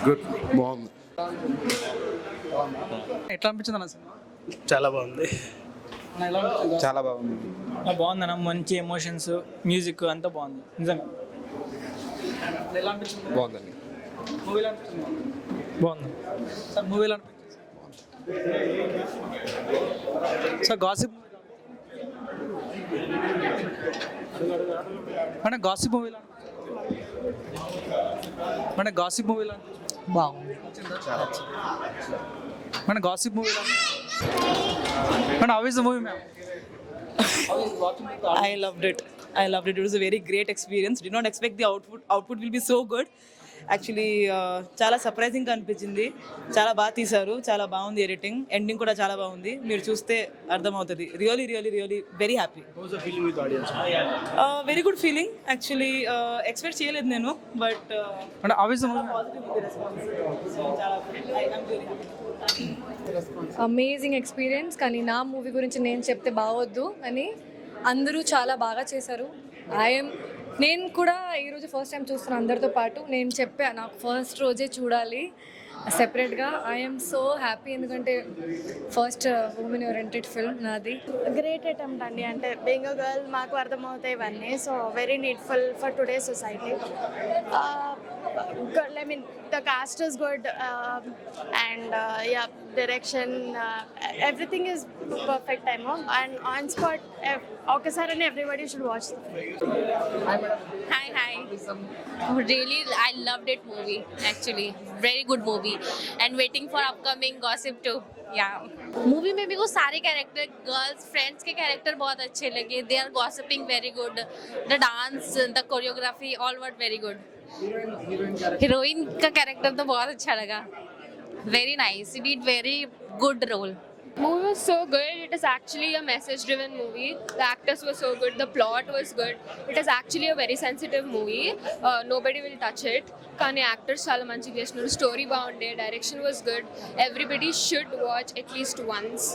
Good, బాగుంది. ఎట్లా అనిపించింది అన్న సినిమా? చాలా బాగుంది. అన్న ఎలా అనిపించింది? చాలా బాగుంది. బాగుందన్న, మంచి ఎమోషన్స్, మ్యూజిక్ అంతా బాగుంది నిజంగా. అన్న ఎలా అనిపించింది? బాగుందండి. మూవీలో అనిపించింది బాగుంది. సార్ మూవీలో అనిపించింది సార్ గాసిప్ మన గాసిప్ మూవీలో మన గాసిప్ మూవీలో బాగుంది. మన గాసిప్ మూవీలో మన how is the movie ma'am? I loved it. It was a very great experience. Did not expect the output will be so good. Actually, చాలా సర్ప్రైజింగ్ అనిపించింది. చాలా బాగా తీశారు, చాలా బాగుంది ఎడిటింగ్, ఎండింగ్ కూడా చాలా బాగుంది. మీరు చూస్తే అర్థమవుతుంది. Really really really very happy. Very good feeling. Actually expect చేయలేదు నేను, బట్ మన how is the movie? Amazing experience. కానీ నా మూవీ గురించి నేను చెప్తే బాగోద్దు అని అందరూ చాలా బాగా చేశారు. నేను కూడా ఈరోజు ఫస్ట్ టైం చూస్తున్నాను అందరితో పాటు. నేను చెప్పా నాకు ఫస్ట్ రోజే చూడాలి సెపరేట్గా. ఐఎమ్ సో హ్యాపీ, ఎందుకంటే ఫస్ట్ ఉమెన్ ఓరియంటెడ్ ఫిల్మ్ నాది. గ్రేట్ అటెంప్ట్ అండి. అంటే బీయింగ్ అ గర్ల్ మాకు అర్థమవుతాయి ఇవన్నీ. So very needful for today society. I mean, the cast is good, and yeah, direction, everything is perfect. And on spot, okay sir, and everybody should watch the film. Hi. Really, I loved it movie. Actually, very good movie. And waiting for upcoming Gossip 2. Yeah. Movie में भी को सारे character, girls friends के character बहुत अच्छे लगे. They are gossiping very good. The dance, the choreography, all were very good. Heroine का character तो बहुत अच्छा लगा. Very nice. He did very good role. Movie was so good. It is actually a message-driven movie. The actors were so good. The plot was good. It is actually a very sensitive movie. Nobody will touch it. కానీ actors చాలా మంచిగా చేసినారు. Story బాగుండే, direction was good. Everybody should watch at least once.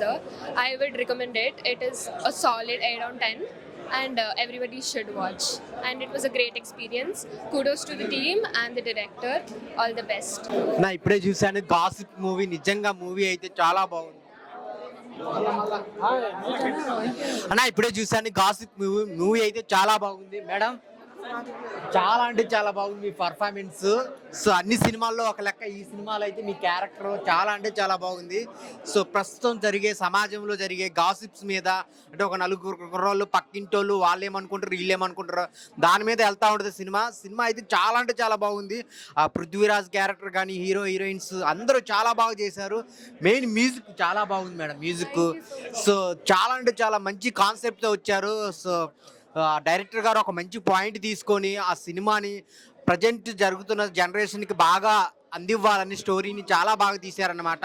I would recommend it. It is a solid 8/10. And everybody should watch. And it was a great experience. Kudos to the team and the director. All the best. నా ఇప్పుడే చూసాను gossip movie. నిజంగా movie అయితే చాలా బాగుంది. అన్నా ఇప్పుడే చూసాను గాసిప్ మూవీ అయితే చాలా బాగుంది. మేడం చాలా అంటే చాలా బాగుంది మీ పర్ఫార్మెన్స్. సో అన్ని సినిమాల్లో ఒక లెక్క, ఈ సినిమాలో అయితే మీ క్యారెక్టర్ చాలా అంటే చాలా బాగుంది. సో ప్రస్తుతం జరిగే సమాజంలో జరిగే గాసిప్స్ మీద, అంటే ఒక నలుగురు కుర్రోళ్ళు పక్కింటోళ్ళు వాళ్ళు ఏమనుకుంటారు వీళ్ళు ఏమనుకుంటారు దాని మీద వెళ్తూ ఉంటుంది సినిమా అయితే చాలా అంటే చాలా బాగుంది. ఆ పృథ్వీరాజ్ క్యారెక్టర్ కానీ హీరో హీరోయిన్స్ అందరూ చాలా బాగా చేశారు. మెయిన్ మ్యూజిక్ చాలా బాగుంది మేడం. మ్యూజిక్ సో చాలా అంటే చాలా మంచి కాన్సెప్ట్తో వచ్చారు. సో డైరెక్టర్ గారు ఒక మంచి పాయింట్ తీసుకొని ఆ సినిమాని ప్రజెంట్ జరుగుతున్న జనరేషన్కి బాగా అందివ్వాలని స్టోరీని చాలా బాగా తీశారన్నమాట.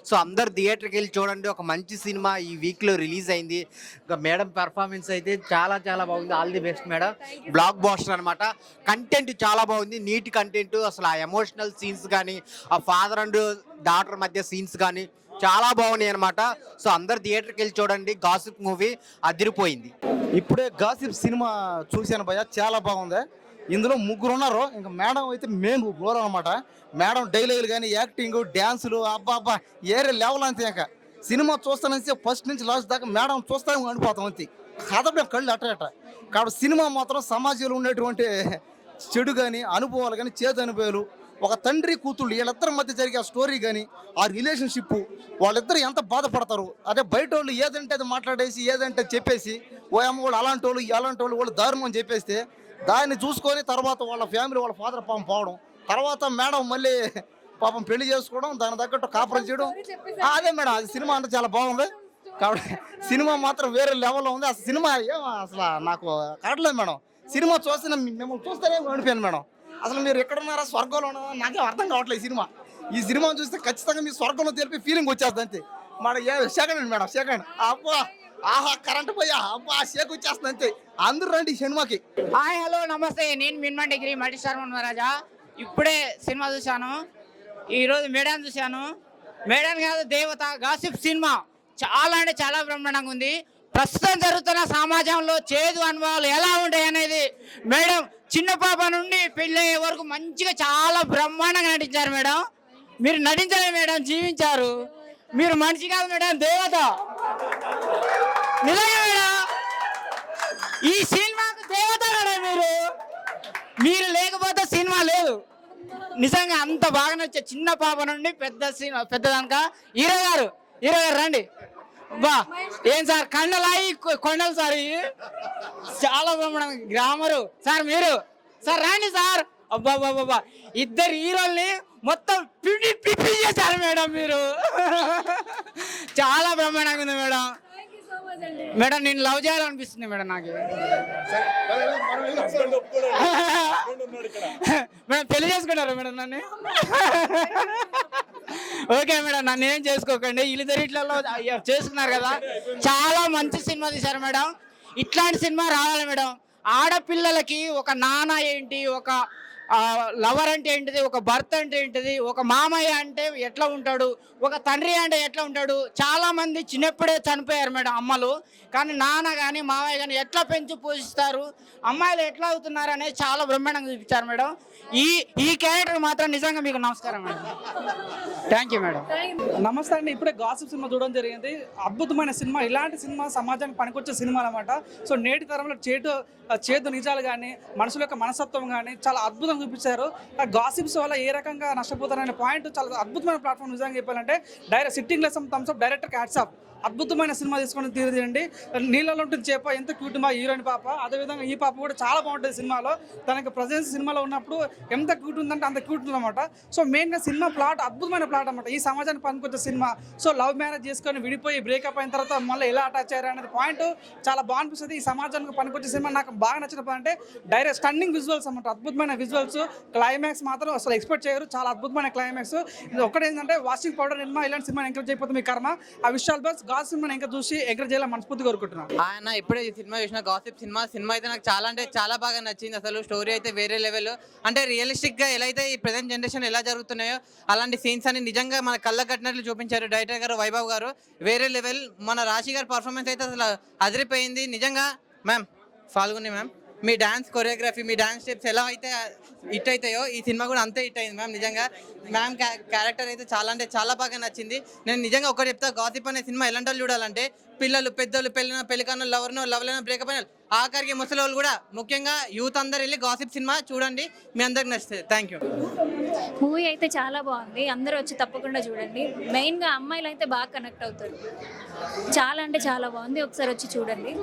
సో అందరు థియేటర్కి వెళ్ళి చూడండి. ఒక మంచి సినిమా ఈ వీక్లో రిలీజ్ అయింది. ఇంకా మేడం పెర్ఫార్మెన్స్ అయితే చాలా చాలా బాగుంది. All the best madam. Blockbuster అనమాట. కంటెంట్ చాలా బాగుంది, నీట్ కంటెంట్. అసలు ఆ ఎమోషనల్ సీన్స్ కానీ, ఆ ఫాదర్ అండ్ డాటర్ మధ్య సీన్స్ కానీ చాలా బాగున్నాయి అనమాట. సో అందరు థియేటర్కి వెళ్ళి చూడండి. గాసిప్ మూవీ అదిరిపోయింది. ఇప్పుడే గాసిప్ సినిమా చూశాను భయ్య, చాలా బాగుంది. ఇందులో ముగ్గురు ఉన్నారు. ఇంకా మేడం అయితే మెయిన్ రోల్ అనమాట. మేడం డైలాగులు కానీ, యాక్టింగ్, డ్యాన్సులు అబ్బా ఏరే లెవెల్ అంతే. ఇంకా సినిమా చూస్తానంటే ఫస్ట్ నుంచి లాస్ట్ దాకా మేడం చూస్తాను అనిపోతాం అంతే. కథ కళ్ళు అట్ట. కాబట్టి సినిమా మాత్రం సమాజంలో ఉండేటువంటి చెడు కానీ, అనుభవాలు కానీ, చేదు అనుభవాలు, ఒక తండ్రి కూతుళ్ళు వీళ్ళిద్దరి మధ్య జరిగే ఆ స్టోరీ కానీ, ఆ రిలేషన్షిప్, వాళ్ళిద్దరు ఎంత బాధపడతారు. అదే బయట వాళ్ళు ఏదంటే అది మాట్లాడేసి ఏదంటే చెప్పేసి ఓ అమ్మ వాళ్ళు అలాంటి వాళ్ళు వాళ్ళు దారుణం అని చెప్పేస్తే దాన్ని చూసుకొని తర్వాత వాళ్ళ ఫ్యామిలీ వాళ్ళ ఫాదర్ పాపం పోవడం, తర్వాత మేడం మళ్ళీ పాపం పెళ్లి చేసుకోవడం, దాని తగ్గట్టు కాపురం చేయడం. అదే మేడం అది సినిమా అంటే చాలా బాగుంది. కాబట్టి సినిమా మాత్రం వేరే లెవెల్లో ఉంది. అసలు సినిమా అసలు నాకు కావట్లేదు మేడం. సినిమా చూస్తే మిమ్మల్ని చూస్తేనే అనిపోయాను మేడం. అసలు మీరు ఎక్కడున్నారా, స్వర్గంలో ఉన్నారా, నాకేం అర్థం కావట్లేదు. ఈ సినిమాను చూస్తే ఖచ్చితంగా మీ స్వర్గంలో తెలిపి ఫీలింగ్ వచ్చేస్తుంది అంతే. మన సెకండ్ మేడం సెకండ్ అబ్బా ఆహా కరెంట్ పోయా అబ్బా షేక్ వచ్చేస్తుంది అంతే. అందరూ రండి సినిమాకి. హాయ్ హలో నమస్తే. నేను మిన్మా డిగ్రీ మల్టీస్టార్ మహారాజా. ఇప్పుడే సినిమా చూశాను. ఈరోజు మేడం చూశాను. మేడం కాదు దేవత గాసిప్ సినిమా చాలా అంటే చాలా బ్రహ్మాండంగా ఉంది. ప్రస్తుతం జరుగుతున్న సమాజంలో చేదు అనుభవాలు ఎలా ఉంటాయి అనేది మేడం చిన్న పాప నుండి పెళ్ళయ్యే వరకు మంచిగా చాలా బ్రహ్మాండంగా నటించారు మేడం. మీరు నటించలే మేడం, జీవించారు. మీరు మనిషి కాదు మేడం, దేవత. నిజంగా మేడం, ఈ సినిమాకు దేవత మేడం. మీరు లేకపోతే సినిమా లేదు. నిజంగా అంత బాగా నచ్చే చిన్న పాప నుండి పెద్దదానిక. హీరో గారు రండి. బా ఏం సార్ కండలాయి కొండలు సార్, చాలా బ్రహ్మాండం. గ్రామరు సార్, మీరు సార్ రండి సార్. అబ్బా బాబా, ఇద్దరు హీరోల్ని మొత్తం పిప్పి చేశారు మేడం. మీరు చాలా బ్రహ్మాండంగా ఉంది మేడం. మేడం నేను లవ్ చేయాలనిపిస్తుంది మేడం నాకు. మేడం పెళ్లి చేసుకుంటారా మేడం నన్ను? ఓకే మేడం, నన్ను ఏం చేసుకోకండి. ఇల్లుదరిట్లలో చేసుకున్నారు కదా, చాలా మంచి సినిమా తీశారు మేడం. ఇట్లాంటి సినిమా రావాలి మేడం. ఆడపిల్లలకి ఒక నాన్న ఏంటి, ఒక లవర్ అంటే ఏంటిది, ఒక భర్త అంటే ఏంటిది, ఒక మామయ్య అంటే ఎట్లా ఉంటాడు, ఒక తండ్రి అంటే ఎట్లా ఉంటాడు. చాలా మంది చిన్నప్పుడే చనిపోయారు మేడం అమ్మలు. కానీ నాన్న కానీ మామయ్య కానీ ఎట్లా పెంచి పోషిస్తారు, అమ్మాయిలు ఎట్లా అవుతున్నారు అనేది చాలా బ్రహ్మాండంగా చూపించారు మేడం. ఈ క్యారెక్టర్ మాత్రం నిజంగా మీకు నమస్కారం మేడం. Thank you madam. నమస్తే అండి. ఇప్పుడే గాసిప్ సినిమా చూడడం జరిగింది. అద్భుతమైన సినిమా. ఇలాంటి సినిమా సమాజానికి పనికొచ్చే సినిమా అనమాట. సో నేటి తరంలో చేదు నిజాలు కానీ మనుషుల యొక్క మనస్తత్వం కానీ చాలా అద్భుతంగా చూపించారు. ఆ గాసిప్స్ వల్ల ఏ రకంగా నష్టపోతారనే పాయింట్ చాలా అద్భుతమైన ప్లాట్ఫామ్. నిజంగా చెప్పాలంటే sitting less thumbs up director hats off. అద్భుతమైన సినిమా తీసుకొని తీరండి. నీళ్ళలో ఉంటుంది చేప, ఎంత క్యూట్ మా హీరోయిన్ పాప. అదేవిధంగా ఈ పాప కూడా చాలా బాగుంటుంది సినిమాలో. తనకి ప్రజెన్స్ సినిమాలో ఉన్నప్పుడు ఎంత క్యూట్ ఉందంటే అంత క్యూట్ ఉందన్నమాట. సో మెయిన్గా సినిమా ప్లాట్ అద్భుతమైన ప్లాట్ అనమాట. ఈ సమాజానికి పనికొచ్చే సినిమా. సో లవ్ మ్యారేజ్ చేసుకొని విడిపోయి బ్రేకప్ అయిన తర్వాత మళ్ళీ ఎలా అటాచ్ అయ్యారు అనేది పాయింట్ చాలా బాగా అనిపిస్తుంది. ఈ సమాజానికి పనికొచ్చే సినిమా. నాకు బాగా నచ్చిన అంటే డైరెక్ట్ స్టన్నింగ్ విజువల్స్ అనమాట. అద్భుతమైన విజువల్స్. క్లైమాక్స్ మాత్రం అసలు ఎక్స్పెక్ట్ చేయరు, చాలా అద్భుతమైన క్లైమాక్స్. ఇది ఒకటేంటంటే వాషింగ్ పౌడర్ సినిమా ఇలాంటి సినిమా ఎంకరేజ్ చేయకపోతే మీ కర్మ. ఆ విషయాలు బస్ గాస్ సినిమాని ఇంకా చూసి ఎంకరేజ్ చేయాలని మనస్ఫూర్తిగా కోరుకుంటున్నాను. ఆయన ఇప్పుడే ఈ సినిమా చూసిన గాసిప్ సినిమా అయితే నాకు చాలా అంటే చాలా బాగా నచ్చింది. అసలు స్టోరీ అయితే వేరే లెవెల్. అంటే రియలిస్టిక్గా ఎలా అయితే ఈ ప్రజెంట్ జనరేషన్ ఎలా జరుగుతున్నాయో అలాంటి సీన్స్ అని నిజంగా మన కళ్ళ కట్టినట్లు చూపించారు డైరెక్టర్ గారు వైభవ్ గారు. వేరే లెవెల్. మన రాశి గారి పర్ఫార్మెన్స్ అయితే అసలు అదిరిపోయింది నిజంగా. మ్యామ్ ఫాల్గుని మ్యామ్, మీ డాన్స్ కొరియోగ్రఫీ, మీ డాన్స్ స్టెప్స్ ఎలా అయితే హిట్ అవుతాయో ఈ సినిమా కూడా అంతే హిట్ అయింది మ్యామ్. నిజంగా మ్యామ్ క్యారెక్టర్ అయితే చాలా అంటే చాలా బాగా నచ్చింది. నేను నిజంగా ఒకటి చెప్తా, గాసిప్ అనే సినిమా ఎలాంటి వాళ్ళు చూడాలంటే పిల్లలు, పెద్దలు, పెళ్ళికన్నా లవ్లైనా బ్రేకప్ అయినా ఆఖరికి ముసలి వాళ్ళు కూడా, ముఖ్యంగా యూత్ అందరు వెళ్ళి గాసిప్ సినిమా చూడండి, మీ అందరికి నచ్చుతుంది. Thank you. మూవీ అయితే చాలా బాగుంది, అందరూ వచ్చి తప్పకుండా చూడండి. మెయిన్గా అమ్మాయిలు అయితే బాగా కనెక్ట్ అవుతారు. చాలా అంటే చాలా బాగుంది, ఒకసారి వచ్చి చూడండి.